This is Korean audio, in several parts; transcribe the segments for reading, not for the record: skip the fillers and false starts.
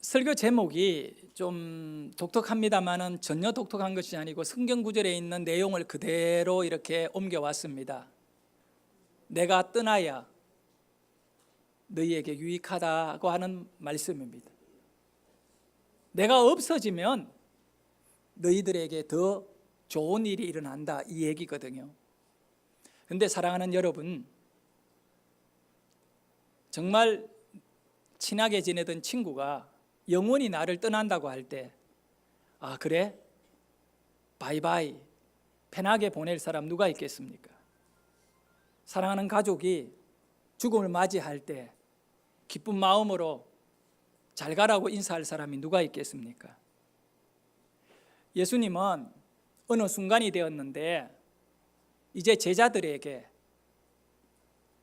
설교 제목이 좀 독특합니다만은 전혀 독특한 것이 아니고 성경 구절에 있는 내용을 그대로 이렇게 옮겨왔습니다. 내가 떠나야 너희에게 유익하다고 하는 말씀입니다. 내가 없어지면 너희들에게 더 좋은 일이 일어난다, 이 얘기거든요. 그런데 사랑하는 여러분, 정말 친하게 지내던 친구가 영원히 나를 떠난다고 할 때, 아 그래? 바이바이, 편하게 보낼 사람 누가 있겠습니까? 사랑하는 가족이 죽음을 맞이할 때 기쁜 마음으로 잘 가라고 인사할 사람이 누가 있겠습니까? 예수님은 어느 순간이 되었는데 이제 제자들에게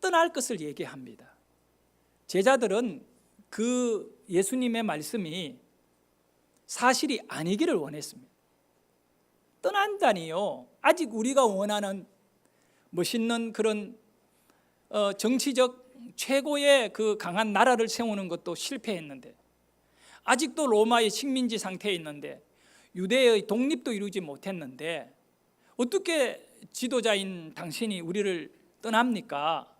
떠날 것을 얘기합니다. 제자들은 그 예수님의 말씀이 사실이 아니기를 원했습니다. 떠난다니요, 아직 우리가 원하는 멋있는 그런 정치적 최고의 그 강한 나라를 세우는 것도 실패했는데, 아직도 로마의 식민지 상태에 있는데, 유대의 독립도 이루지 못했는데 어떻게 지도자인 당신이 우리를 떠납니까?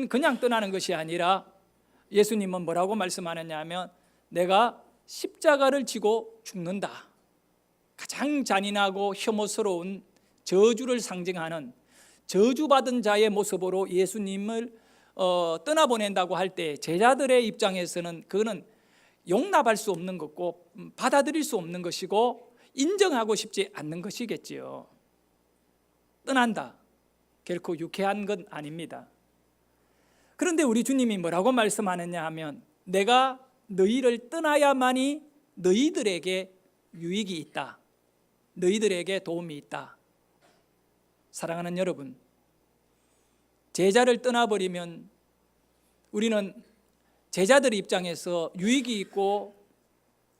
그냥 떠나는 것이 아니라 예수님은 뭐라고 말씀하느냐 하면, 내가 십자가를 지고 죽는다. 가장 잔인하고 혐오스러운 저주를 상징하는 저주받은 자의 모습으로 예수님을 떠나보낸다고 할 때 제자들의 입장에서는 그거는 용납할 수 없는 것고 받아들일 수 없는 것이고 인정하고 싶지 않는 것이겠지요. 떠난다, 결코 유쾌한 건 아닙니다. 그런데 우리 주님이 뭐라고 말씀하느냐 하면, 내가 너희를 떠나야만이 너희들에게 유익이 있다, 너희들에게 도움이 있다. 사랑하는 여러분, 제자를 떠나버리면 우리는 제자들 입장에서 유익이 있고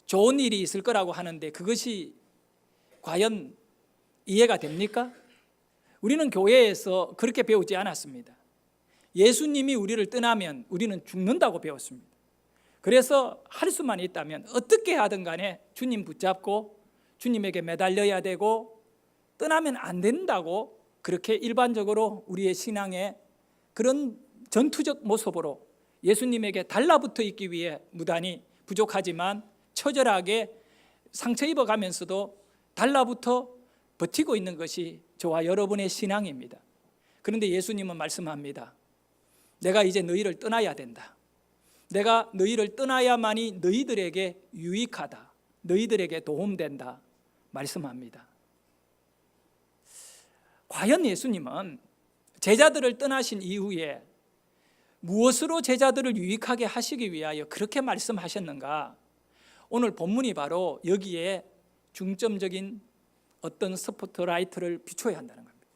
좋은 일이 있을 거라고 하는데, 그것이 과연 이해가 됩니까? 우리는 교회에서 그렇게 배우지 않았습니다. 예수님이 우리를 떠나면 우리는 죽는다고 배웠습니다. 그래서 할 수만 있다면 어떻게 하든 간에 주님 붙잡고 주님에게 매달려야 되고 떠나면 안 된다고, 그렇게 일반적으로 우리의 신앙의 그런 전투적 모습으로 예수님에게 달라붙어 있기 위해 무단히 부족하지만 처절하게 상처 입어가면서도 달라붙어 버티고 있는 것이 저와 여러분의 신앙입니다. 그런데 예수님은 말씀합니다. 내가 이제 너희를 떠나야 된다. 내가 너희를 떠나야만이 너희들에게 유익하다, 너희들에게 도움된다 말씀합니다. 과연 예수님은 제자들을 떠나신 이후에 무엇으로 제자들을 유익하게 하시기 위하여 그렇게 말씀하셨는가? 오늘 본문이 바로 여기에 중점적인 어떤 스포트라이트를 비춰야 한다는 겁니다.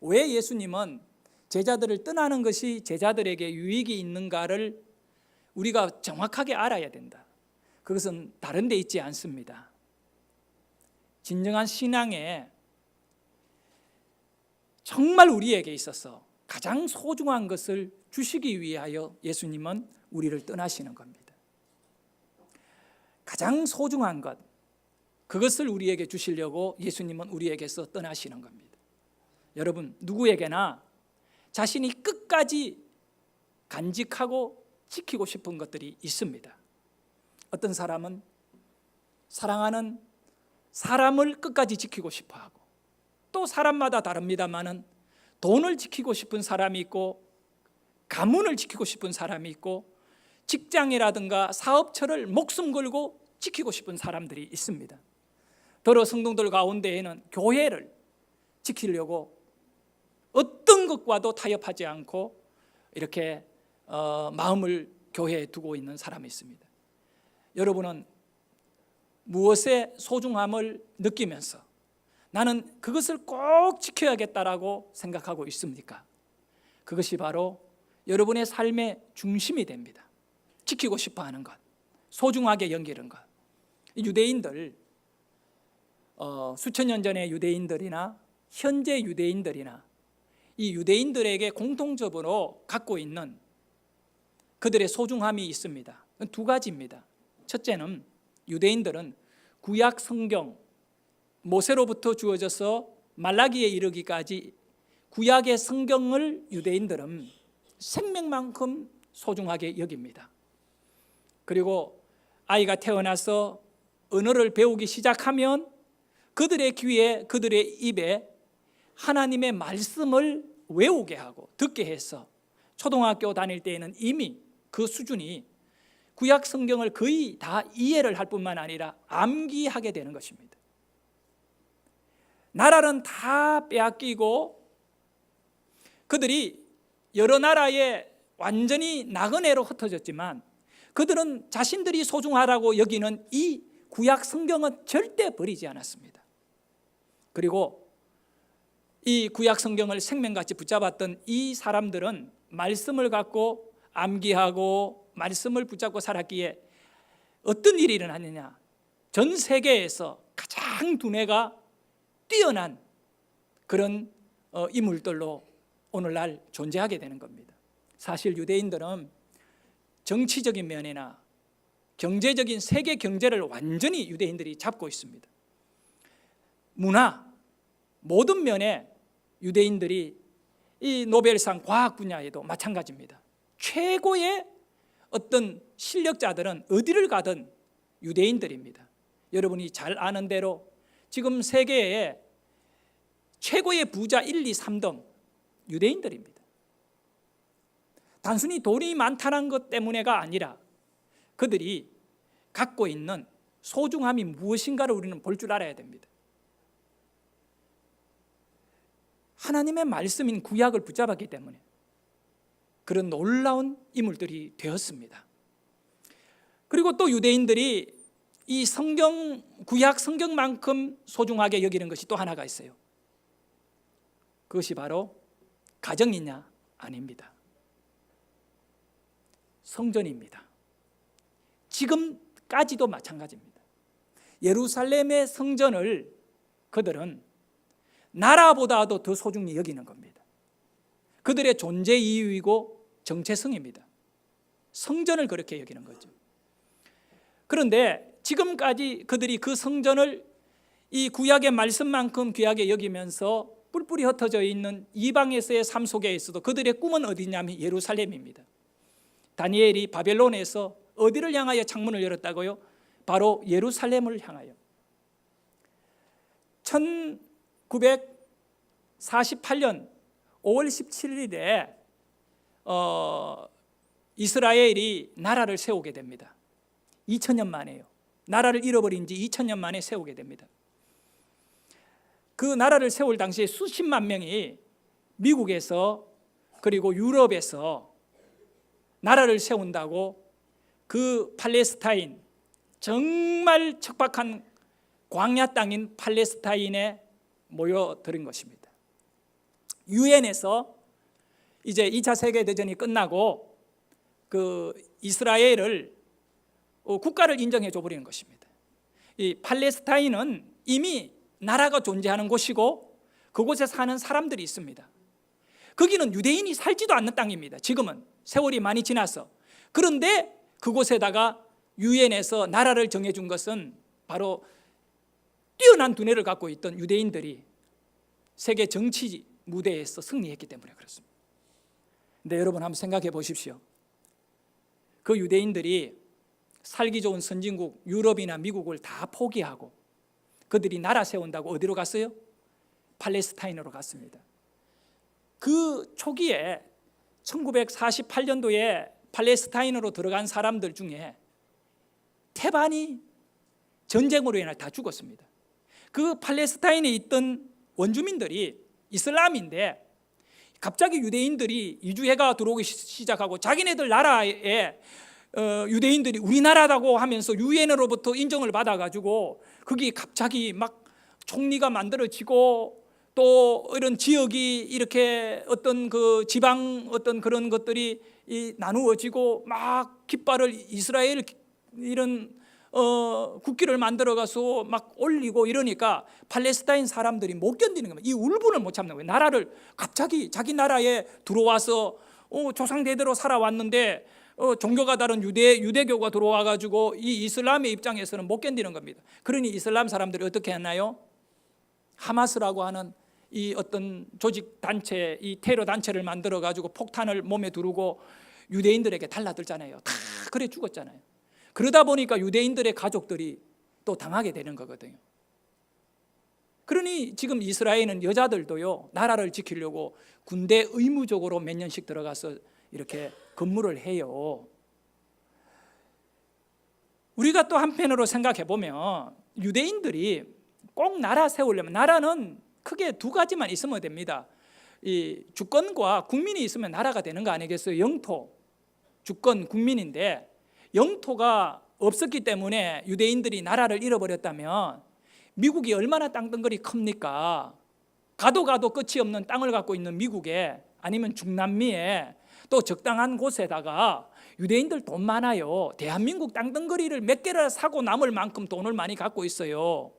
왜 예수님은 제자들을 떠나는 것이 제자들에게 유익이 있는가를 우리가 정확하게 알아야 된다. 그것은 다른 데 있지 않습니다. 진정한 신앙에 정말 우리에게 있어서 가장 소중한 것을 주시기 위하여 예수님은 우리를 떠나시는 겁니다. 가장 소중한 것, 그것을 우리에게 주시려고 예수님은 우리에게서 떠나시는 겁니다. 여러분, 누구에게나 자신이 끝까지 간직하고 지키고 싶은 것들이 있습니다. 어떤 사람은 사랑하는 사람을 끝까지 지키고 싶어하고, 또 사람마다 다릅니다만은 돈을 지키고 싶은 사람이 있고, 가문을 지키고 싶은 사람이 있고, 직장이라든가 사업처를 목숨 걸고 지키고 싶은 사람들이 있습니다. 더러 성도들 가운데에는 교회를 지키려고 어떤 것과도 타협하지 않고 이렇게 마음을 교회에 두고 있는 사람이 있습니다. 여러분은 무엇의 소중함을 느끼면서 나는 그것을 꼭 지켜야겠다라고 생각하고 있습니까? 그것이 바로 여러분의 삶의 중심이 됩니다. 지키고 싶어하는 것, 소중하게 여기는 것. 유대인들, 수천 년 전의 유대인들이나 현재 유대인들이나 이 유대인들에게 공통적으로 갖고 있는 그들의 소중함이 있습니다. 두 가지입니다. 첫째는 유대인들은 구약 성경 모세로부터 주어져서 말라기에 이르기까지 구약의 성경을 유대인들은 생명만큼 소중하게 여깁니다. 그리고 아이가 태어나서 언어를 배우기 시작하면 그들의 귀에, 그들의 입에 하나님의 말씀을 외우게 하고 듣게 해서 초등학교 다닐 때에는 이미 그 수준이 구약 성경을 거의 다 이해를 할 뿐만 아니라 암기하게 되는 것입니다. 나라는 다 빼앗기고 그들이 여러 나라에 완전히 나그네로 흩어졌지만 그들은 자신들이 소중하다고 여기는 이 구약 성경은 절대 버리지 않았습니다. 그리고 이 구약 성경을 생명같이 붙잡았던 이 사람들은 말씀을 갖고 암기하고 말씀을 붙잡고 살았기에 어떤 일이 일어났느냐, 전 세계에서 가장 두뇌가 뛰어난 그런 인물들로 오늘날 존재하게 되는 겁니다. 사실 유대인들은 정치적인 면이나 경제적인 세계 경제를 완전히 유대인들이 잡고 있습니다. 문화, 모든 면에 유대인들이 이 노벨상 과학 분야에도 마찬가지입니다. 최고의 어떤 실력자들은 어디를 가든 유대인들입니다. 여러분이 잘 아는 대로 지금 세계에 최고의 부자 1, 2, 3등 유대인들입니다. 단순히 돈이 많다는 것 때문에가 아니라 그들이 갖고 있는 소중함이 무엇인가를 우리는 볼 줄 알아야 됩니다. 하나님의 말씀인 구약을 붙잡았기 때문에 그런 놀라운 인물들이 되었습니다. 그리고 또 유대인들이 이 성경, 구약 성경만큼 소중하게 여기는 것이 또 하나가 있어요. 그것이 바로 가정이냐? 아닙니다. 성전입니다. 지금까지도 마찬가지입니다. 예루살렘의 성전을 그들은 나라보다도 더 소중히 여기는 겁니다. 그들의 존재 이유이고 정체성입니다. 성전을 그렇게 여기는 거죠. 그런데 지금까지 그들이 그 성전을 이 구약의 말씀만큼 귀하게 여기면서 뿔뿔이 흩어져 있는 이방에서의 삶 속에 있어도 그들의 꿈은 어디냐면 예루살렘입니다. 다니엘이 바벨론에서 어디를 향하여 창문을 열었다고요? 바로 예루살렘을 향하여. 1948년 5월 17일에 이스라엘이 나라를 세우게 됩니다. 2000년 만에요. 나라를 잃어버린 지 2000년 만에 세우게 됩니다. 그 나라를 세울 당시에 수십만 명이 미국에서 그리고 유럽에서 나라를 세운다고 그 팔레스타인, 정말 척박한 광야 땅인 팔레스타인에 모여드는 것입니다. 유엔에서 이제 2차 세계대전이 끝나고 그 이스라엘을 국가를 인정해 줘 버리는 것입니다. 이 팔레스타인은 이미 나라가 존재하는 곳이고 그곳에 사는 사람들이 있습니다. 거기는 유대인이 살지도 않는 땅입니다. 지금은 세월이 많이 지나서. 그런데 그곳에다가 유엔에서 나라를 정해준 것은 바로 뛰어난 두뇌를 갖고 있던 유대인들이 세계 정치 무대에서 승리했기 때문에 그렇습니다. 근데 여러분 한번 생각해 보십시오. 그 유대인들이 살기 좋은 선진국 유럽이나 미국을 다 포기하고 그들이 나라 세운다고 어디로 갔어요? 팔레스타인으로 갔습니다. 그 초기에 1948년도에 팔레스타인으로 들어간 사람들 중에 태반이 전쟁으로 인해 다 죽었습니다. 그 팔레스타인에 있던 원주민들이 이슬람인데 갑자기 유대인들이 이주해가 들어오기 시작하고 자기네들 나라에 유대인들이 우리나라라고 하면서 유엔으로부터 인정을 받아가지고 거기 갑자기 막 총리가 만들어지고 또 이런 지역이 이렇게 어떤 그 지방 어떤 그런 것들이 나누어지고 막 깃발을 이스라엘 이런 국기를 만들어가서 막 올리고 이러니까 팔레스타인 사람들이 못 견디는 겁니다. 이 울분을 못 참는 거예요. 나라를 갑자기 자기 나라에 들어와서 조상 대대로 살아왔는데 종교가 다른 유대교가 들어와 가지고 이 이슬람의 입장에서는 못 견디는 겁니다. 그러니 이슬람 사람들이 어떻게 했나요? 하마스라고 하는 이 어떤 조직 단체, 이 테러 단체를 만들어 가지고 폭탄을 몸에 두르고 유대인들에게 달라들잖아요. 다 그래 죽었잖아요. 그러다 보니까 유대인들의 가족들이 또 당하게 되는 거거든요. 그러니 지금 이스라엘은 여자들도요, 나라를 지키려고 군대 의무적으로 몇 년씩 들어가서 이렇게 근무를 해요. 우리가 또 한편으로 생각해 보면 유대인들이 꼭 나라 세우려면, 나라는 크게 두 가지만 있으면 됩니다. 이 주권과 국민이 있으면 나라가 되는 거 아니겠어요? 영토, 주권, 국민인데 영토가 없었기 때문에 유대인들이 나라를 잃어버렸다면 미국이 얼마나 땅덩어리 큽니까? 가도 끝이 없는 땅을 갖고 있는 미국에, 아니면 중남미에, 또 적당한 곳에다가 유대인들 돈 많아요. 대한민국 땅덩어리를 몇 개를 사고 남을 만큼 돈을 많이 갖고 있어요.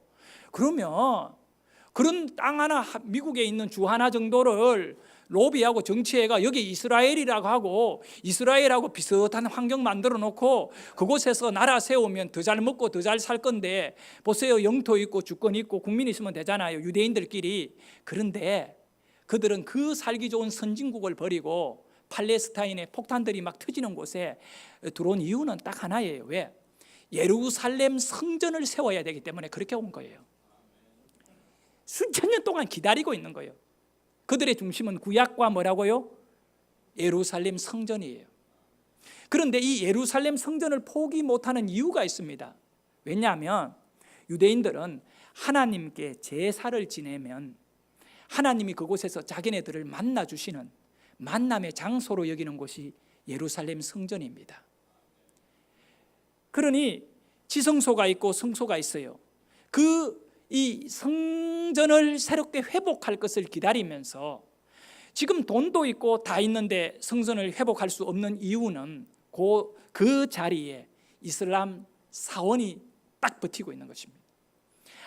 그러면 그런 땅 하나, 미국에 있는 주 하나 정도를 로비하고 정치해가 여기 이스라엘이라고 하고 이스라엘하고 비슷한 환경 만들어 놓고 그곳에서 나라 세우면 더 잘 먹고 더 잘 살 건데, 보세요, 영토 있고 주권 있고 국민 있으면 되잖아요, 유대인들끼리. 그런데 그들은 그 살기 좋은 선진국을 버리고 팔레스타인의 폭탄들이 막 터지는 곳에 들어온 이유는 딱 하나예요. 왜? 예루살렘 성전을 세워야 되기 때문에 그렇게 온 거예요. 수천 년 동안 기다리고 있는 거예요. 그들의 중심은 구약과 뭐라고요? 예루살렘 성전이에요. 그런데 이 예루살렘 성전을 포기 못하는 이유가 있습니다. 왜냐하면 유대인들은 하나님께 제사를 지내면 하나님이 그곳에서 자기네들을 만나주시는 만남의 장소로 여기는 곳이 예루살렘 성전입니다. 그러니 지성소가 있고 성소가 있어요. 이 성전을 새롭게 회복할 것을 기다리면서 지금 돈도 있고 다 있는데 성전을 회복할 수 없는 이유는 그 자리에 이슬람 사원이 딱 버티고 있는 것입니다.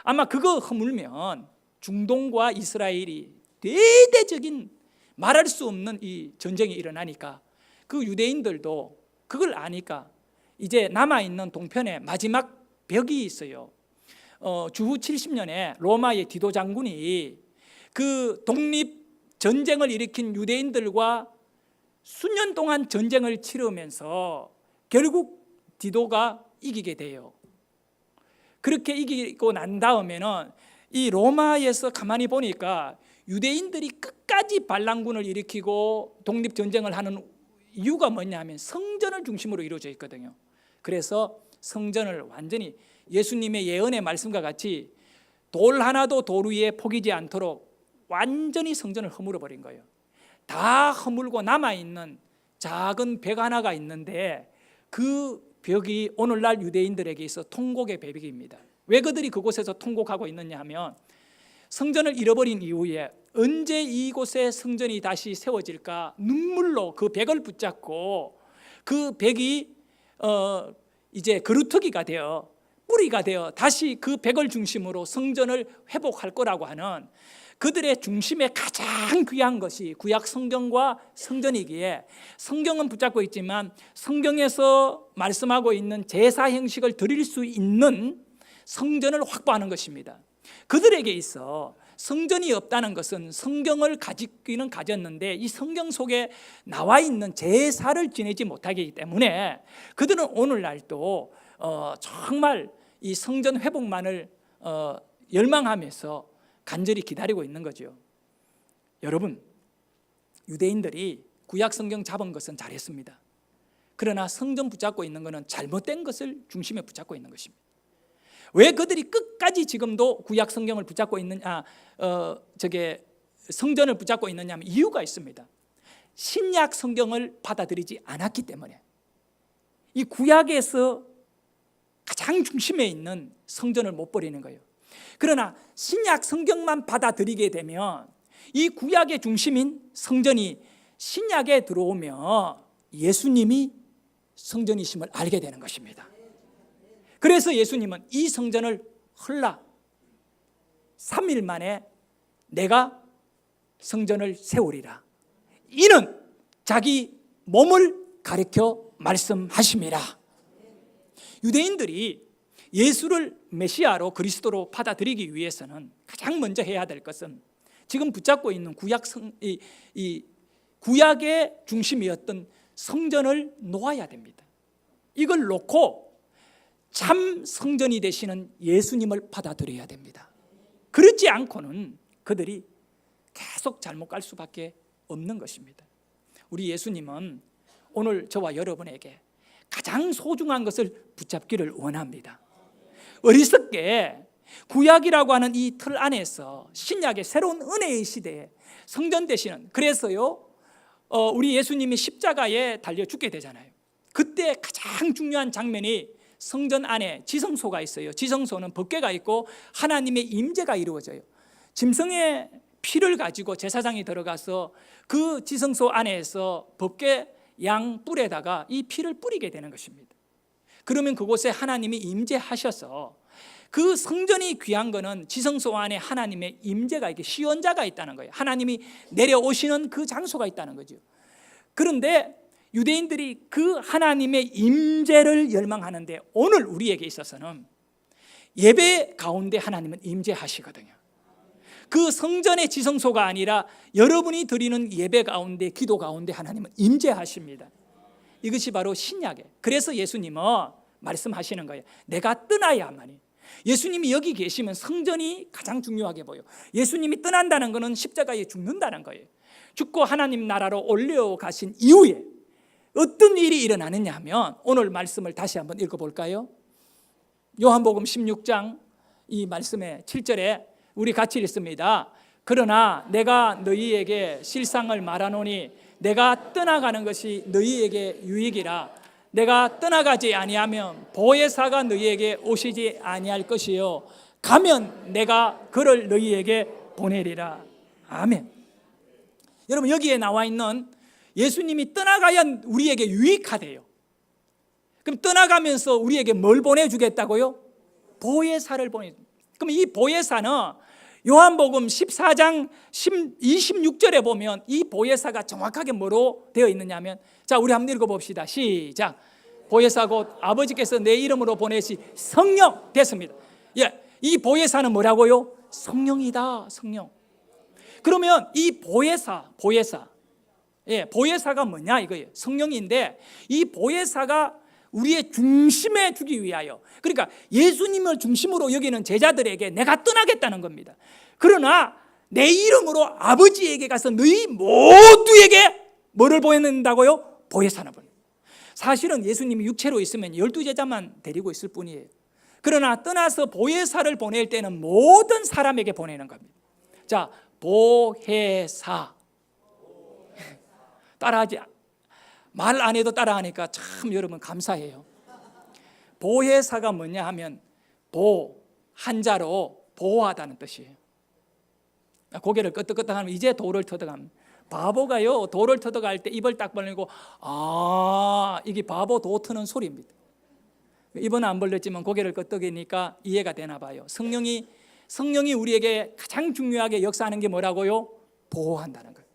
아마 그거 허물면 중동과 이스라엘이 대대적인 말할 수 없는 이 전쟁이 일어나니까 그 유대인들도 그걸 아니까 이제 남아있는 동편에 마지막 벽이 있어요. 주후 70년에 로마의 디도 장군이 그 독립 전쟁을 일으킨 유대인들과 수년 동안 전쟁을 치르면서 결국 디도가 이기게 돼요. 그렇게 이기고 난 다음에는 이 로마에서 가만히 보니까 유대인들이 끝까지 반란군을 일으키고 독립 전쟁을 하는 이유가 뭐냐면 성전을 중심으로 이루어져 있거든요. 그래서 성전을 완전히 예수님의 예언의 말씀과 같이 돌 하나도 돌 위에 포기지 않도록 완전히 성전을 허물어 버린 거예요. 다 허물고 남아있는 작은 벽 하나가 있는데 그 벽이 오늘날 유대인들에게 있어 통곡의 벽입니다. 왜 그들이 그곳에서 통곡하고 있느냐 하면 성전을 잃어버린 이후에 언제 이곳에 성전이 다시 세워질까 눈물로 그 벽을 붙잡고 그 벽이 이제 그루터기가 되어 뿌리가 되어 다시 그 벽을 중심으로 성전을 회복할 거라고 하는 그들의 중심에 가장 귀한 것이 구약 성경과 성전이기에 성경은 붙잡고 있지만 성경에서 말씀하고 있는 제사 형식을 드릴 수 있는 성전을 확보하는 것입니다. 그들에게 있어 성전이 없다는 것은 성경을 가지기는 가졌는데 이 성경 속에 나와 있는 제사를 지내지 못하기 때문에 그들은 오늘날도 정말 이 성전 회복만을 열망하면서 간절히 기다리고 있는 거죠. 여러분, 유대인들이 구약 성경 잡은 것은 잘했습니다. 그러나 성전 붙잡고 있는 것은 잘못된 것을 중심에 붙잡고 있는 것입니다. 왜 그들이 끝까지 지금도 구약 성경을 붙잡고 있느냐, 성전을 붙잡고 있느냐 하면 이유가 있습니다. 신약 성경을 받아들이지 않았기 때문에 이 구약에서 가장 중심에 있는 성전을 못 버리는 거예요. 그러나 신약 성경만 받아들이게 되면 이 구약의 중심인 성전이 신약에 들어오면 예수님이 성전이심을 알게 되는 것입니다. 그래서 예수님은 이 성전을 헐라 3일 만에 내가 성전을 세우리라. 이는 자기 몸을 가르쳐 말씀하십니다. 유대인들이 예수를 메시아로 그리스도로 받아들이기 위해서는 가장 먼저 해야 될 것은 지금 붙잡고 있는 구약의 중심이었던 성전을 놓아야 됩니다. 이걸 놓고 참 성전이 되시는 예수님을 받아들여야 됩니다. 그렇지 않고는 그들이 계속 잘못 갈 수밖에 없는 것입니다. 우리 예수님은 오늘 저와 여러분에게 가장 소중한 것을 붙잡기를 원합니다. 어리석게 구약이라고 하는 이 틀 안에서 신약의 새로운 은혜의 시대에 성전 되시는, 그래서요 우리 예수님이 십자가에 달려 죽게 되잖아요. 그때 가장 중요한 장면이 성전 안에 지성소가 있어요. 지성소는 법궤가 있고 하나님의 임재가 이루어져요. 짐승의 피를 가지고 제사장이 들어가서 그 지성소 안에서 법궤 양 뿔에다가 이 피를 뿌리게 되는 것입니다. 그러면 그곳에 하나님이 임재하셔서, 그 성전이 귀한 거는 지성소 안에 하나님의 임재가 있게 시원자가 있다는 거예요. 하나님이 내려오시는 그 장소가 있다는 거죠. 그런데 유대인들이 그 하나님의 임재를 열망하는데, 오늘 우리에게 있어서는 예배 가운데 하나님은 임재하시거든요. 그 성전의 지성소가 아니라 여러분이 드리는 예배 가운데, 기도 가운데 하나님은 임재하십니다. 이것이 바로 신약에, 그래서 예수님은 말씀하시는 거예요. 내가 떠나야만이. 예수님이 여기 계시면 성전이 가장 중요하게 보여. 예수님이 떠난다는 것은 십자가에 죽는다는 거예요. 죽고 하나님 나라로 올려가신 이후에 어떤 일이 일어나느냐 하면, 오늘 말씀을 다시 한번 읽어볼까요? 요한복음 16장 이 말씀의 7절에 우리 같이 읽습니다. 그러나 내가 너희에게 실상을 말하노니 내가 떠나가는 것이 너희에게 유익이라. 내가 떠나가지 아니하면 보혜사가 너희에게 오시지 아니할 것이요 가면 내가 그를 너희에게 보내리라. 아멘. 여러분, 여기에 나와 있는 예수님이 떠나가야 우리에게 유익하대요. 그럼 떠나가면서 우리에게 뭘 보내주겠다고요? 보혜사를 보내줍니다. 그럼 이 보혜사는 요한복음 14장 26절에 보면 이 보혜사가 정확하게 뭐로 되어 있느냐면, 자, 우리 한번 읽어봅시다. 시작. 보혜사 곧 아버지께서 내 이름으로 보내시 성령 됐습니다. 예, 이 보혜사는 뭐라고요? 성령이다. 성령. 그러면 이 보혜사, 예, 보혜사가 뭐냐 이거예요. 성령인데 이 보혜사가 우리의 중심에 주기 위하여, 그러니까 예수님을 중심으로 여기는 제자들에게 내가 떠나겠다는 겁니다. 그러나 내 이름으로 아버지에게 가서 너희 모두에게 뭐를 보낸다고요? 보혜사를 보내. 사실은 예수님이 육체로 있으면 12제자만 데리고 있을 뿐이에요. 그러나 떠나서 보혜사를 보낼 때는 모든 사람에게 보내는 겁니다. 자, 보혜사. 따라하지, 말 안 해도 따라하니까 참 여러분 감사해요. 보혜사가 뭐냐 하면 한자로 보호하다는 뜻이에요. 고개를 끄덕끄덕하면 이제 돌을 터득합니다. 바보가요, 돌을 터득할 때 입을 딱 벌리고 이게 바보 도 트는 소리입니다. 입은 안 벌렸지만 고개를 끄덕이니까 이해가 되나 봐요. 성령이 우리에게 가장 중요하게 역사하는 게 뭐라고요? 보호한다는 거예요.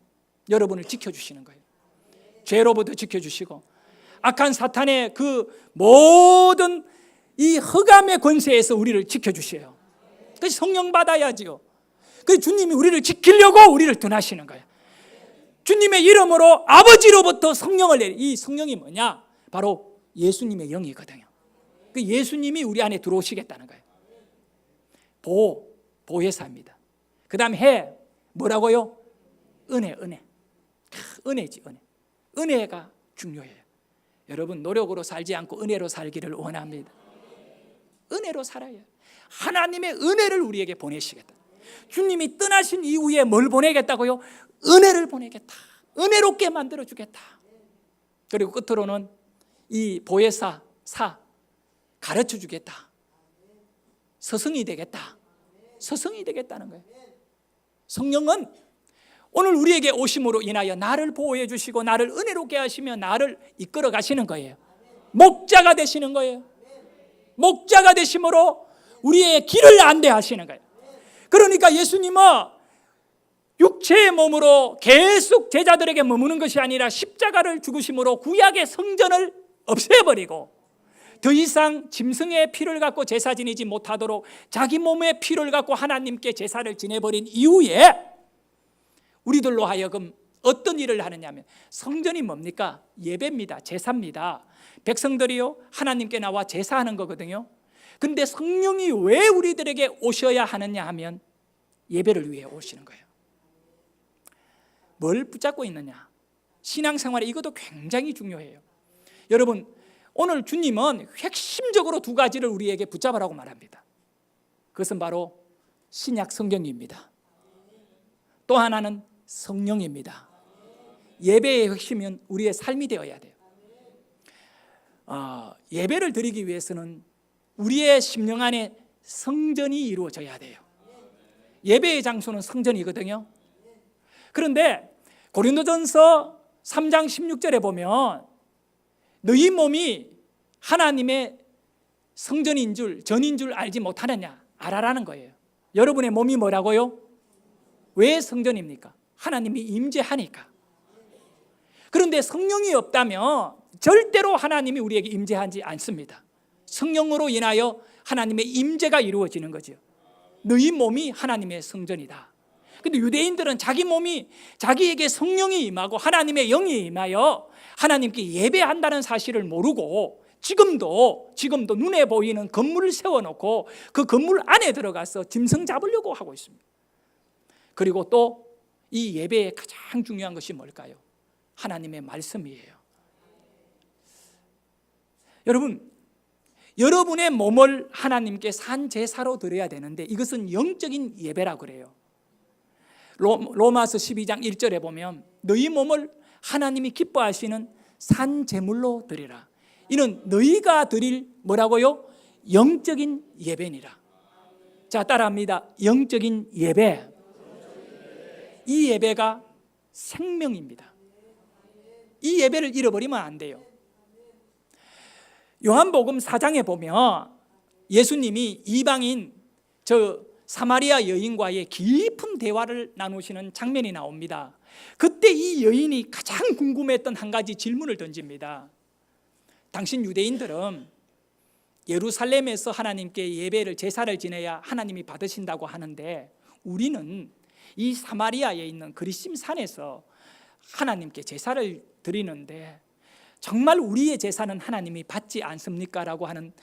여러분을 지켜주시는 거예요. 죄로부터 지켜주시고 악한 사탄의 그 모든 이 흑암의 권세에서 우리를 지켜주셔요. 그래서 성령 받아야지요. 그래서 주님이 우리를 지키려고 우리를 떠나시는 거예요. 주님의 이름으로 아버지로부터 성령을 내리. 이 성령이 뭐냐? 바로 예수님의 영이거든요. 그 예수님이 우리 안에 들어오시겠다는 거예요. 보혜사입니다. 그 다음 뭐라고요? 은혜지, 은혜. 은혜가 중요해요. 여러분, 노력으로 살지 않고 은혜로 살기를 원합니다. 은혜로 살아요. 하나님의 은혜를 우리에게 보내시겠다. 주님이 떠나신 이후에 뭘 보내겠다고요? 은혜를 보내겠다. 은혜롭게 만들어주겠다. 그리고 끝으로는 이 보혜사, 가르쳐주겠다. 스승이 되겠다. 스승이 되겠다는 거예요. 성령은 오늘 우리에게 오심으로 인하여 나를 보호해 주시고 나를 은혜롭게 하시며 나를 이끌어 가시는 거예요. 목자가 되시는 거예요. 목자가 되심으로 우리의 길을 안내하시는 거예요. 그러니까 예수님은 육체의 몸으로 계속 제자들에게 머무는 것이 아니라 십자가를 죽으심으로 구약의 성전을 없애버리고 더 이상 짐승의 피를 갖고 제사 지내지 못하도록 자기 몸의 피를 갖고 하나님께 제사를 지내버린 이후에 우리들로 하여금 어떤 일을 하느냐 하면, 성전이 뭡니까? 예배입니다. 제사입니다. 백성들이요 하나님께 나와 제사하는 거거든요. 근데 성령이 왜 우리들에게 오셔야 하느냐 하면 예배를 위해 오시는 거예요. 뭘 붙잡고 있느냐? 신앙생활에 이것도 굉장히 중요해요. 여러분, 오늘 주님은 핵심적으로 두 가지를 우리에게 붙잡으라고 말합니다. 그것은 바로 신약 성경입니다. 또 하나는 성령입니다. 예배의 핵심은 우리의 삶이 되어야 돼요. 예배를 드리기 위해서는 우리의 심령 안에 성전이 이루어져야 돼요. 예배의 장소는 성전이거든요. 그런데 고린도전서 3장 16절에 보면 너희 몸이 하나님의 성전인 줄, 전인 줄 알지 못하느냐? 알아라는 거예요. 여러분의 몸이 뭐라고요? 왜 성전입니까? 하나님이 임재하니까. 그런데 성령이 없다면 절대로 하나님이 우리에게 임재하지 않습니다. 성령으로 인하여 하나님의 임재가 이루어지는 거죠. 너희 몸이 하나님의 성전이다. 근데 유대인들은 자기 몸이 자기에게 성령이 임하고 하나님의 영이 임하여 하나님께 예배한다는 사실을 모르고 지금도 눈에 보이는 건물을 세워놓고 그 건물 안에 들어가서 짐승 잡으려고 하고 있습니다. 그리고 또 이 예배의 가장 중요한 것이 뭘까요? 하나님의 말씀이에요. 여러분, 여러분의 몸을 하나님께 산 제사로 드려야 되는데 이것은 영적인 예배라고 그래요. 로마서 12장 1절에 보면 너희 몸을 하나님이 기뻐하시는 산 제물로 드리라. 이는 너희가 드릴 뭐라고요? 영적인 예배니라. 자, 따라합니다. 영적인 예배. 이 예배가 생명입니다. 이 예배를 잃어버리면 안 돼요. 요한복음 4장에 보면 예수님이 이방인 저 사마리아 여인과의 깊은 대화를 나누시는 장면이 나옵니다. 그때 이 여인이 가장 궁금했던 한 가지 질문을 던집니다. 당신 유대인들은 예루살렘에서 하나님께 예배를 제사를 지내야 하나님이 받으신다고 하는데 우리는 이 사마리아에 있는 그리심 산에서 하나님께 제사를 드리는데 정말 우리의 제사는 하나님이 받지 않습니까? 라고 하는,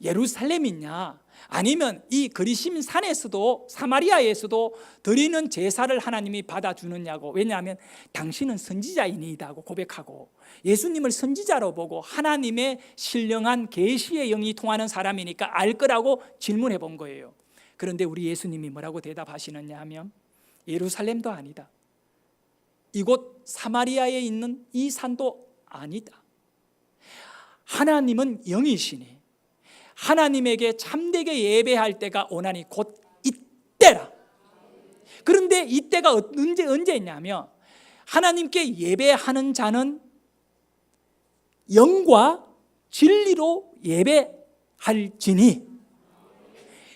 예루살렘이냐 아니면 이 그리심 산에서도 사마리아에서도 드리는 제사를 하나님이 받아주느냐고. 왜냐하면 당신은 선지자이니이다고 고백하고 예수님을 선지자로 보고 하나님의 신령한 계시의 영이 통하는 사람이니까 알 거라고 질문해 본 거예요. 그런데 우리 예수님이 뭐라고 대답하시느냐 하면 예루살렘도 아니다. 이곳 사마리아에 있는 이 산도 아니다. 하나님은 영이시니 하나님에게 참되게 예배할 때가 오나니 곧 이때라. 그런데 이때가 언제냐면 하나님께 예배하는 영과 진리로 예배할지니,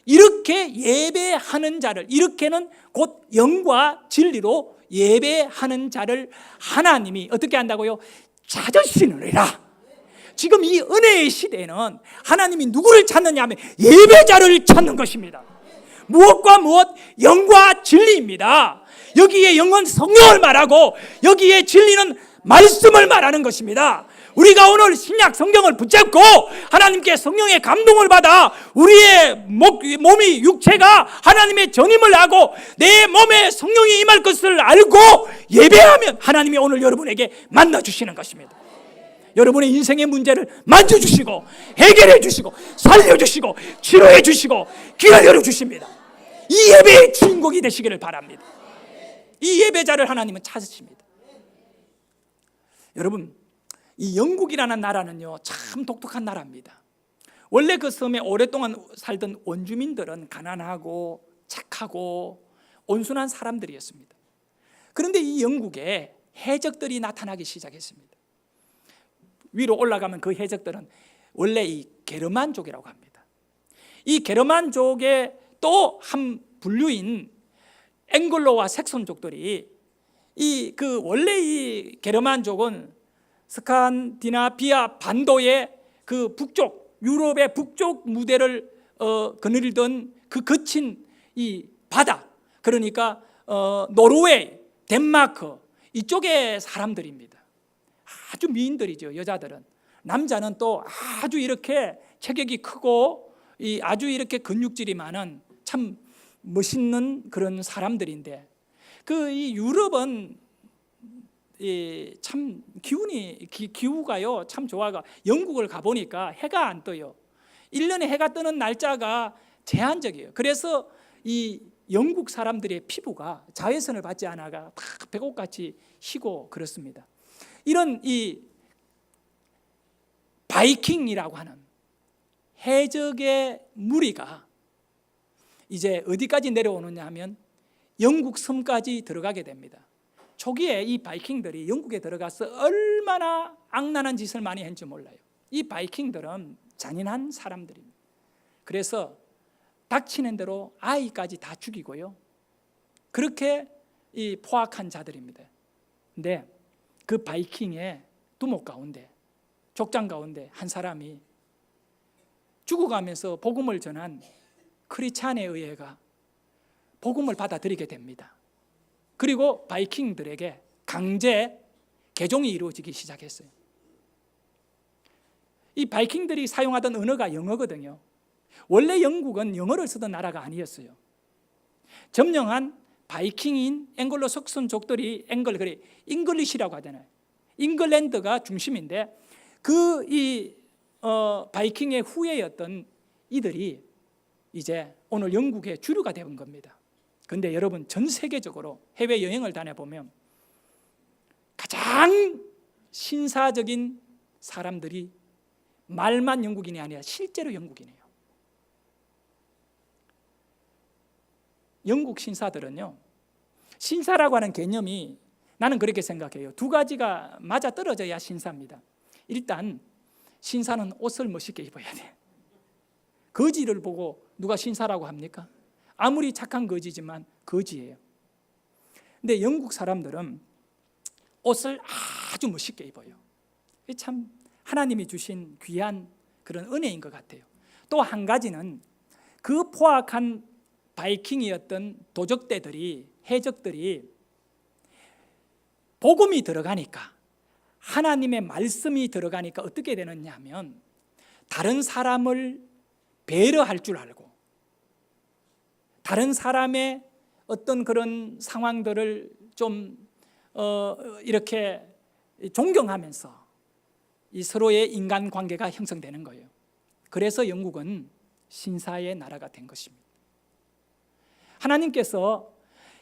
이렇게 예배하는 자를, 이렇게는 곧 영과 진리로 예배하는 자를 하나님이 어떻게 한다고요? 찾으시느니라. 지금 이 은혜의 시대에는 하나님이 누구를 찾느냐 하면 예배자를 찾는 것입니다. 무엇과 무엇? 영과 진리입니다. 여기에 영은 성령을 말하고 여기에 진리는 말씀을 말하는 것입니다. 우리가 오늘 신약 성경을 붙잡고 하나님께 성령의 감동을 받아 우리의 몸이, 육체가 하나님의 전임을 하고 내 몸에 성령이 임할 것을 알고 예배하면 하나님이 오늘 여러분에게 만나주시는 것입니다. 여러분의 인생의 문제를 만져주시고 해결해 주시고 살려주시고 치료해 주시고 길을 열어주십니다. 이 예배의 주인공이 되시기를 바랍니다. 이 예배자를 하나님은 찾으십니다. 여러분, 이 영국이라는 나라는요 참 독특한 나라입니다. 원래 그 섬에 오랫동안 살던 원주민들은 가난하고 착하고 온순한 사람들이었습니다. 그런데 이 영국에 해적들이 나타나기 시작했습니다. 위로 올라가면 그 해적들은 원래 이 게르만족이라고 합니다. 이 게르만족의 또 한 분류인 앵글로와 색손족들이 원래 이 게르만족은 스칸디나비아 반도의 그 북쪽, 유럽의 북쪽 무대를 거느리던 그 거친 이 바다, 그러니까 노르웨이, 덴마크 이쪽의 사람들입니다. 아주 미인들이죠. 여자들은. 남자는 또 아주 이렇게 체격이 크고 아주 이렇게 근육질이 많은 참 멋있는 그런 사람들인데, 이 유럽은 참 기후가요 참 좋아가. 영국을 가보니까 해가 안 떠요. 1년에 해가 뜨는 날짜가 제한적이에요. 그래서 이 영국 사람들의 피부가 자외선을 받지 않아가 다 백옥같이 희고 그렇습니다. 이런 이 바이킹이라고 하는 해적의 무리가 이제 어디까지 내려오느냐 하면 영국 섬까지 들어가게 됩니다. 초기에 이 바이킹들이 영국에 들어가서 얼마나 악랄한 짓을 많이 했는지 몰라요. 이 바이킹들은 잔인한 사람들입니다. 그래서 닥치는 대로 아이까지 다 죽이고요, 그렇게 이 포악한 자들입니다. 근데 그 바이킹의 두목 가운데, 족장 가운데 한 사람이 죽어가면서 복음을 전한 크리스찬에 의해가 복음을 받아들이게 됩니다. 그리고 바이킹들에게 강제 개종이 이루어지기 시작했어요. 이 바이킹들이 사용하던 언어가 영어거든요. 원래 영국은 영어를 쓰던 나라가 아니었어요. 점령한 바이킹인 앵글로 석선족들이 잉글리시라고 하잖아요. 잉글랜드가 중심인데 바이킹의 후예였던 이들이 이제 오늘 영국의 주류가 된 겁니다. 그런데 여러분, 전 세계적으로 해외여행을 다녀보면 가장 신사적인 사람들이 말만 영국인이 아니라 실제로 영국인이에요. 영국 신사들은요, 신사라고 하는 개념이 나는 그렇게 생각해요. 두 가지가 맞아 떨어져야 신사입니다. 일단 신사는 옷을 멋있게 입어야 돼. 거지를 보고 누가 신사라고 합니까? 아무리 착한 거지지만 거지예요. 근데 영국 사람들은 옷을 아주 멋있게 입어요. 참 하나님이 주신 귀한 그런 은혜인 것 같아요. 또 한 가지는 그 포악한 바이킹이었던 도적대들이, 해적들이 복음이 들어가니까, 하나님의 말씀이 들어가니까 어떻게 되느냐 하면 다른 사람을 배려할 줄 알고, 다른 사람의 어떤 그런 상황들을 좀 이렇게 존경하면서 이 서로의 인간관계가 형성되는 거예요. 그래서 영국은 신사의 나라가 된 것입니다. 하나님께서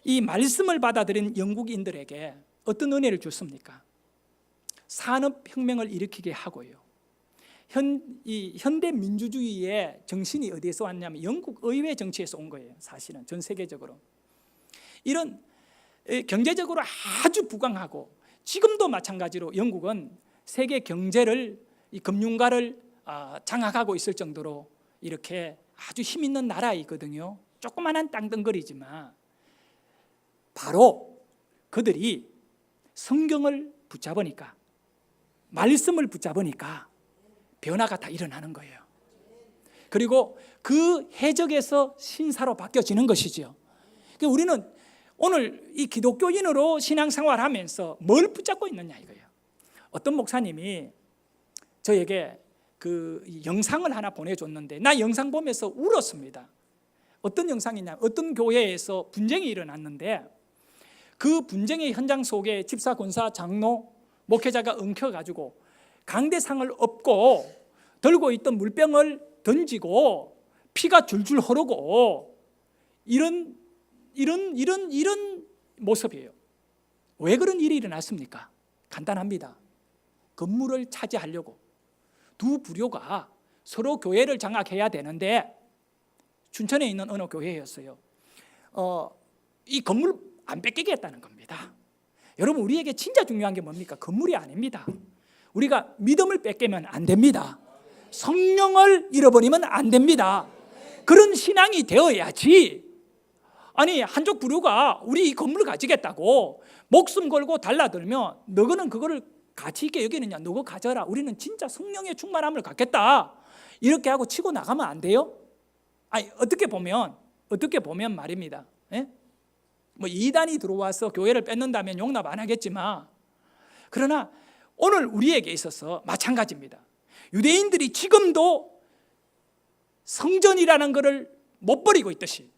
이 말씀을 받아들인 영국인들에게 어떤 은혜를 줬습니까? 산업혁명을 일으키게 하고요, 현대 민주주의의 정신이 어디에서 왔냐면 영국 의회 정치에서 온 거예요. 사실은 전 세계적으로 이런 경제적으로 아주 부강하고, 지금도 마찬가지로 영국은 세계 경제를, 이 금융가를 장악하고 있을 정도로 이렇게 아주 힘 있는 나라이거든요. 조그만한 땅덩거리지만 바로 그들이 성경을 붙잡으니까, 말씀을 붙잡으니까 변화가 다 일어나는 거예요. 그리고 그 해적에서 신사로 바뀌어지는 것이죠. 우리는 오늘 이 기독교인으로 신앙생활하면서 뭘 붙잡고 있느냐 이거예요. 어떤 목사님이 저에게 그 영상을 하나 보내줬는데 나 영상 보면서 울었습니다. 어떤 영상이냐, 어떤 교회에서 분쟁이 일어났는데 그 분쟁의 현장 속에 집사, 권사, 장로, 목회자가 엉켜가지고 강대상을 업고 들고 있던 물병을 던지고 피가 줄줄 흐르고 이런 모습이에요. 왜 그런 일이 일어났습니까? 간단합니다. 건물을 차지하려고 두 부류가 서로 교회를 장악해야 되는데, 춘천에 있는 어느 교회였어요. 이 건물 안 뺏기겠다는 겁니다. 여러분, 우리에게 진짜 중요한 게 뭡니까? 건물이 아닙니다. 우리가 믿음을 뺏기면 안 됩니다. 성령을 잃어버리면 안 됩니다. 그런 신앙이 되어야지. 아니 한족 부류가 우리 이 건물을 가지겠다고 목숨 걸고 달라들면 너희는 그거를 가치 있게 여기느냐? 너가 가져라. 우리는 진짜 성령의 충만함을 갖겠다. 이렇게 하고 치고 나가면 안 돼요? 아니 어떻게 보면 말입니다. 예? 뭐 이단이 들어와서 교회를 뺏는다면 용납 안 하겠지만, 그러나 오늘 우리에게 있어서 마찬가지입니다. 유대인들이 지금도 성전이라는 것을 못 버리고 있듯이,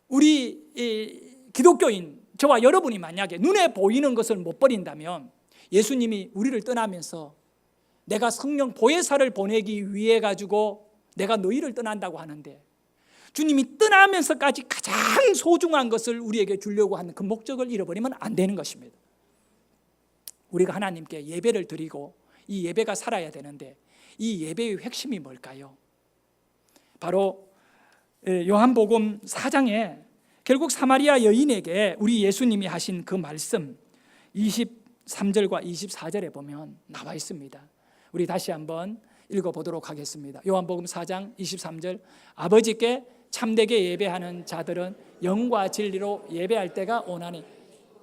우리 기독교인 저와 여러분이 만약에 눈에 보이는 것을 못 버린다면, 예수님이 우리를 떠나면서 내가 성령 보혜사를 보내기 위해 가지고 내가 너희를 떠난다고 하는데, 주님이 떠나면서까지 가장 소중한 것을 우리에게 주려고 하는 그 목적을 잃어버리면 안 되는 것입니다. 우리가 하나님께 예배를 드리고 이 예배가 살아야 되는데, 이 예배의 핵심이 뭘까요? 바로 요한복음 4장에 결국 사마리아 여인에게 우리 예수님이 하신 그 말씀 23절과 24절에 보면 나와 있습니다. 우리 다시 한번 읽어보도록 하겠습니다. 요한복음 4장 23절, 아버지께 참되게 예배하는 자들은 영과 진리로 예배할 때가 오나니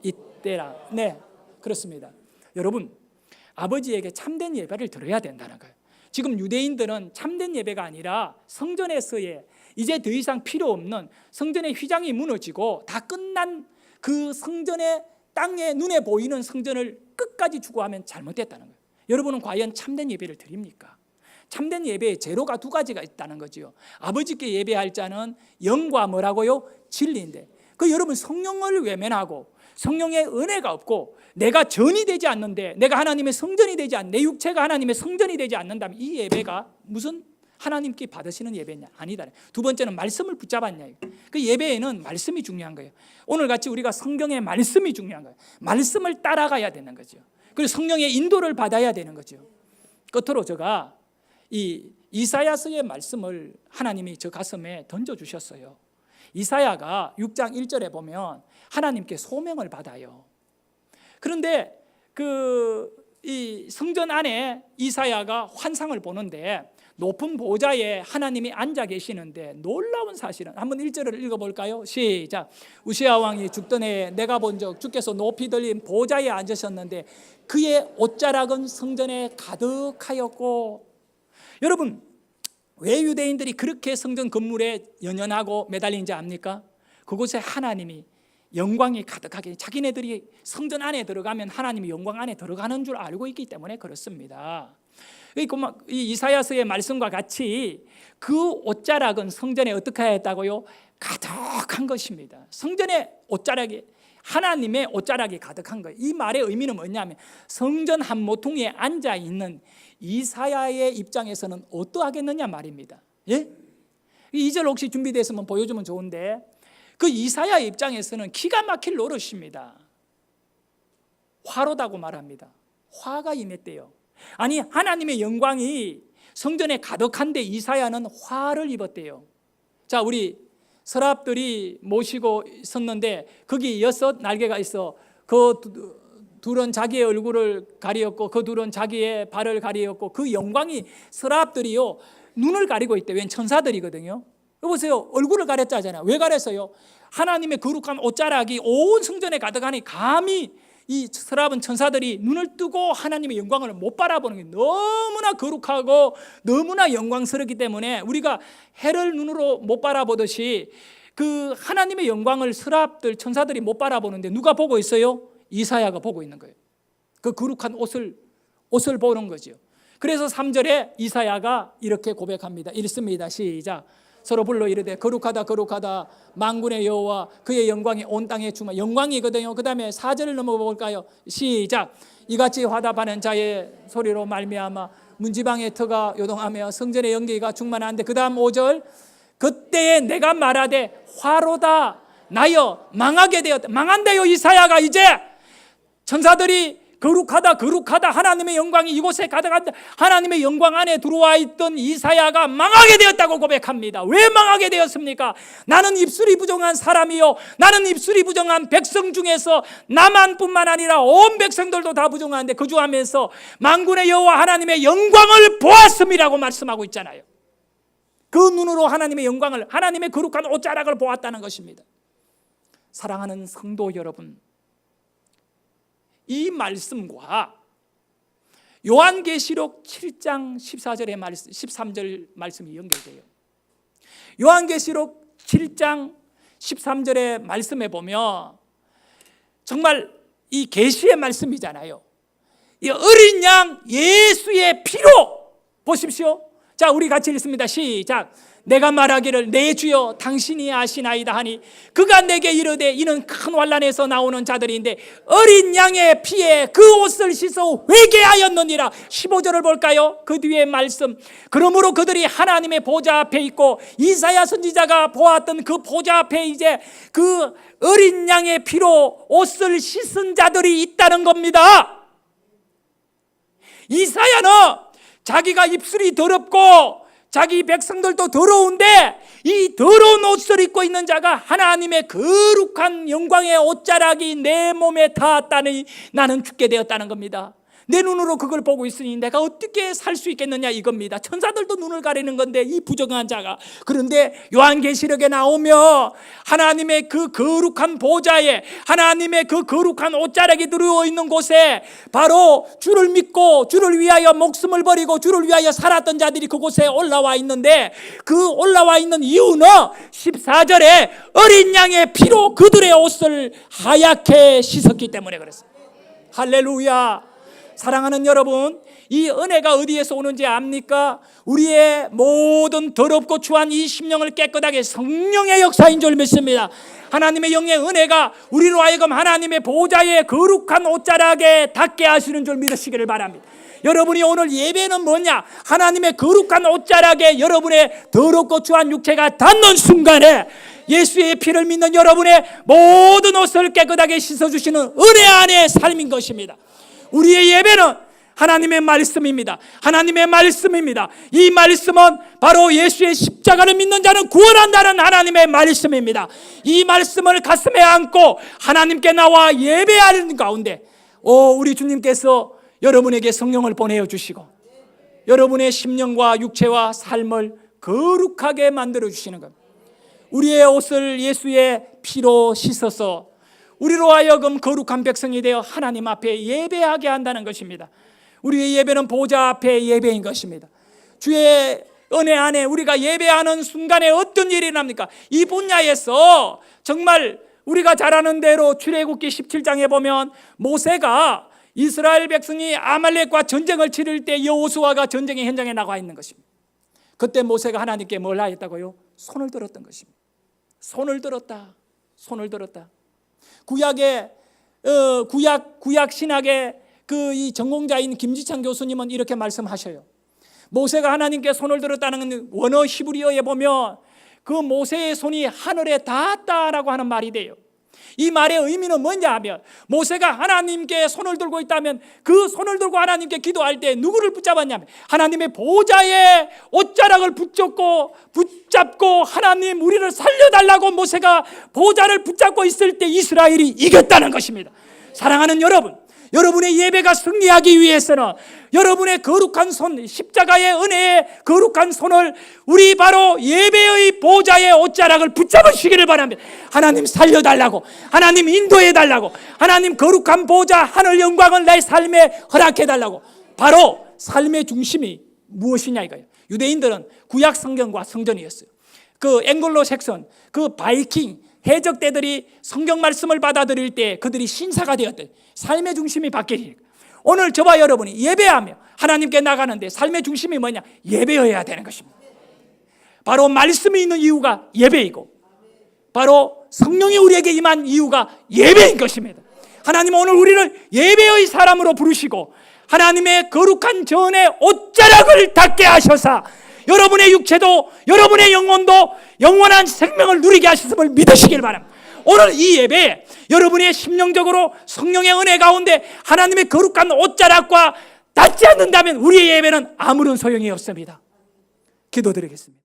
이때라. 네, 그렇습니다. 여러분, 아버지에게 참된 예배를 드려야 된다는 거예요. 지금 유대인들은 참된 예배가 아니라 성전에서의 이제 더 이상 필요 없는, 성전의 휘장이 무너지고 다 끝난 그 성전의 땅에 눈에 보이는 성전을 끝까지 추구하면 잘못됐다는 거예요. 여러분은 과연 참된 예배를 드립니까? 참된 예배의 제로가 두 가지가 있다는 거죠. 아버지께 예배할 자는 영과 뭐라고요? 진리인데, 그 여러분 성령을 외면하고 성령의 은혜가 없고 내가 전이 되지 않는데, 내가 하나님의 성전이 되지 않는, 내 육체가 하나님의 성전이 되지 않는다면 이 예배가 무슨 하나님께 받으시는 예배냐? 아니다. 두 번째는 말씀을 붙잡았냐? 그 예배에는 말씀이 중요한 거예요. 오늘 같이 우리가 성경의 말씀이 중요한 거예요. 말씀을 따라가야 되는 거죠. 그리고 성령의 인도를 받아야 되는 거죠. 끝으로 제가 이 이사야서의 말씀을 하나님이 저 가슴에 던져주셨어요. 이사야가 6장 1절에 보면 하나님께 소명을 받아요. 그런데 이 성전 안에 이사야가 환상을 보는데 높은 보좌에 하나님이 앉아 계시는데, 놀라운 사실은 한번 1절을 읽어볼까요? 시작. 우시야 왕이 죽던 해에 내가 본 적 주께서 높이 들린 보좌에 앉으셨는데 그의 옷자락은 성전에 가득하였고. 여러분, 왜 유대인들이 그렇게 성전 건물에 연연하고 매달린지 압니까? 그곳에 하나님이 영광이 가득하게, 자기네들이 성전 안에 들어가면 하나님이 영광 안에 들어가는 줄 알고 있기 때문에 그렇습니다. 이 이사야서의 말씀과 같이 그 옷자락은 성전에 어떻게 했다고요? 가득한 것입니다. 성전의 옷자락이, 하나님의 옷자락이 가득한 거예요. 이 말의 의미는 뭐냐면, 성전 한 모퉁이에 앉아 있는 이사야의 입장에서는 어떠하겠느냐 말입니다. 예? 2절 혹시 준비됐으면 보여주면 좋은데, 그 이사야의 입장에서는 기가 막힐 노릇입니다. 화로다고 말합니다. 화가 임했대요. 아니, 하나님의 영광이 성전에 가득한데 이사야는 화를 입었대요. 자, 우리 서랍들이 모시고 있었는데 거기 6 날개가 있어. 그 둘은 자기의 얼굴을 가리었고 그 둘은 자기의 발을 가리었고, 그 영광이, 서랍들이요 눈을 가리고 있대. 웬 천사들이거든요. 여보세요, 얼굴을 가렸잖아요. 왜 가렸어요? 하나님의 거룩한 옷자락이 온 성전에 가득하니 감히 이 서랍은 천사들이 눈을 뜨고 하나님의 영광을 못 바라보는 게 너무나 거룩하고 너무나 영광스럽기 때문에, 우리가 해를 눈으로 못 바라보듯이 그 하나님의 영광을 서랍들, 천사들이 못 바라보는데 누가 보고 있어요? 이사야가 보고 있는 거예요. 그 거룩한 옷을 보는 거죠. 그래서 3절에 이사야가 이렇게 고백합니다. 읽습니다. 시작. 서로 불러 이르되 거룩하다 거룩하다 만군의 여호와, 그의 영광이 온 땅에 충만. 영광이거든요. 그 다음에 4절을 넘어볼까요? 시작. 이같이 화답하는 자의 소리로 말미암아 문지방의 터가 요동하며 성전의 연기가 충만한데, 그 다음 5절. 그때에 내가 말하되 화로다 나여 망하게 되었다. 망한대요. 이사야가 이제 천사들이 거룩하다 거룩하다, 하나님의 영광이 이곳에 가득한다, 하나님의 영광 안에 들어와 있던 이사야가 망하게 되었다고 고백합니다. 왜 망하게 되었습니까? 나는 입술이 부정한 사람이요, 나는 입술이 부정한 백성 중에서 나만뿐만 아니라 온 백성들도 다 부정한데 거주하면서 만군의 여호와 하나님의 영광을 보았음이라고 말씀하고 있잖아요. 그 눈으로 하나님의 영광을, 하나님의 거룩한 옷자락을 보았다는 것입니다. 사랑하는 성도 여러분, 이 말씀과 요한계시록 7장 14절의 말씀, 13절 말씀이 연결돼요. 요한계시록 7장 13절의 말씀에 보면 정말 이 계시의 말씀이잖아요. 이 어린 양 예수의 피로, 보십시오. 자, 우리 같이 읽습니다. 시작. 내가 말하기를 내 주여 당신이 아시나이다 하니 그가 내게 이르되 이는 큰 환난에서 나오는 자들인데 어린 양의 피에 그 옷을 씻어 회개하였느니라. 15절을 볼까요? 그 뒤에 말씀. 그러므로 그들이 하나님의 보좌 앞에 있고 이사야 선지자가 보았던 그 보좌 앞에 이제 그 어린 양의 피로 옷을 씻은 자들이 있다는 겁니다. 이사야는 자기가 입술이 더럽고 자기 백성들도 더러운데 이 더러운 옷을 입고 있는 자가 하나님의 거룩한 영광의 옷자락이 내 몸에 닿았다니 나는 죽게 되었다는 겁니다. 내 눈으로 그걸 보고 있으니 내가 어떻게 살 수 있겠느냐 이겁니다. 천사들도 눈을 가리는 건데 이 부정한 자가. 그런데 요한계시록에 나오며 하나님의 그 거룩한 보좌에 하나님의 그 거룩한 옷자락이 들어있는 곳에 바로 주를 믿고 주를 위하여 목숨을 버리고 주를 위하여 살았던 자들이 그곳에 올라와 있는데 그 올라와 있는 이유는 14절에 어린 양의 피로 그들의 옷을 하얗게 씻었기 때문에 그랬어요. 할렐루야. 사랑하는 여러분, 이 은혜가 어디에서 오는지 압니까? 우리의 모든 더럽고 추한 이 심령을 깨끗하게 성령의 역사인 줄 믿습니다. 하나님의 영의 은혜가 우리로 하여금 하나님의 보좌의 거룩한 옷자락에 닿게 하시는 줄 믿으시기를 바랍니다. 여러분이 오늘 예배는 뭐냐? 하나님의 거룩한 옷자락에 여러분의 더럽고 추한 육체가 닿는 순간에 예수의 피를 믿는 여러분의 모든 옷을 깨끗하게 씻어주시는 은혜 안의 삶인 것입니다. 우리의 예배는 하나님의 말씀입니다. 하나님의 말씀입니다. 이 말씀은 바로 예수의 십자가를 믿는 자는 구원한다는 하나님의 말씀입니다. 이 말씀을 가슴에 안고 하나님께 나와 예배하는 가운데 우리 주님께서 여러분에게 성령을 보내주시고 여러분의 심령과 육체와 삶을 거룩하게 만들어주시는 겁니다. 우리의 옷을 예수의 피로 씻어서 우리로 하여금 거룩한 백성이 되어 하나님 앞에 예배하게 한다는 것입니다. 우리의 예배는 보좌 앞에 예배인 것입니다. 주의 은혜 안에 우리가 예배하는 순간에 어떤 일이 납니까? 이 분야에서 정말 우리가 잘 아는 대로 출애굽기 17장에 보면 모세가 이스라엘 백성이 아말렉과 전쟁을 치를 때 여호수아가 전쟁의 현장에 나가 있는 것입니다. 그때 모세가 하나님께 뭘 하였다고요? 손을 들었던 것입니다. 손을 들었다. 손을 들었다. 구약 신학의 그 이 전공자인 김지창 교수님은 이렇게 말씀하셔요. 모세가 하나님께 손을 들었다는 원어 히브리어에 보면 그 모세의 손이 하늘에 닿았다라고 하는 말이 돼요. 이 말의 의미는 뭐냐 하면 모세가 하나님께 손을 들고 있다면 그 손을 들고 하나님께 기도할 때 누구를 붙잡았냐면 하나님의 보좌의 옷자락을 붙잡고 하나님 우리를 살려달라고 모세가 보좌를 붙잡고 있을 때 이스라엘이 이겼다는 것입니다. 사랑하는 여러분, 여러분의 예배가 승리하기 위해서는 여러분의 거룩한 손, 십자가의 은혜의 거룩한 손을 우리 바로 예배의 보좌의 옷자락을 붙잡으시기를 바랍니다. 하나님 살려달라고, 하나님 인도해달라고, 하나님 거룩한 보좌 하늘 영광을 내 삶에 허락해달라고. 바로 삶의 중심이 무엇이냐 이거예요. 유대인들은 구약 성경과 성전이었어요. 그 앵글로 색선, 그 바이킹 해적대들이 성경 말씀을 받아들일 때 그들이 신사가 되었대. 삶의 중심이 바뀌니까. 오늘 저와 여러분이 예배하며 하나님께 나가는데 삶의 중심이 뭐냐? 예배여야 되는 것입니다. 바로 말씀이 있는 이유가 예배이고 바로 성령이 우리에게 임한 이유가 예배인 것입니다. 하나님은 오늘 우리를 예배의 사람으로 부르시고 하나님의 거룩한 전의 옷자락을 닿게 하셔서 여러분의 육체도 여러분의 영혼도 영원한 생명을 누리게 하셨음을 믿으시길 바랍니다. 오늘 이 예배에 여러분의 심령적으로 성령의 은혜 가운데 하나님의 거룩한 옷자락과 닿지 않는다면 우리의 예배는 아무런 소용이 없습니다. 기도드리겠습니다.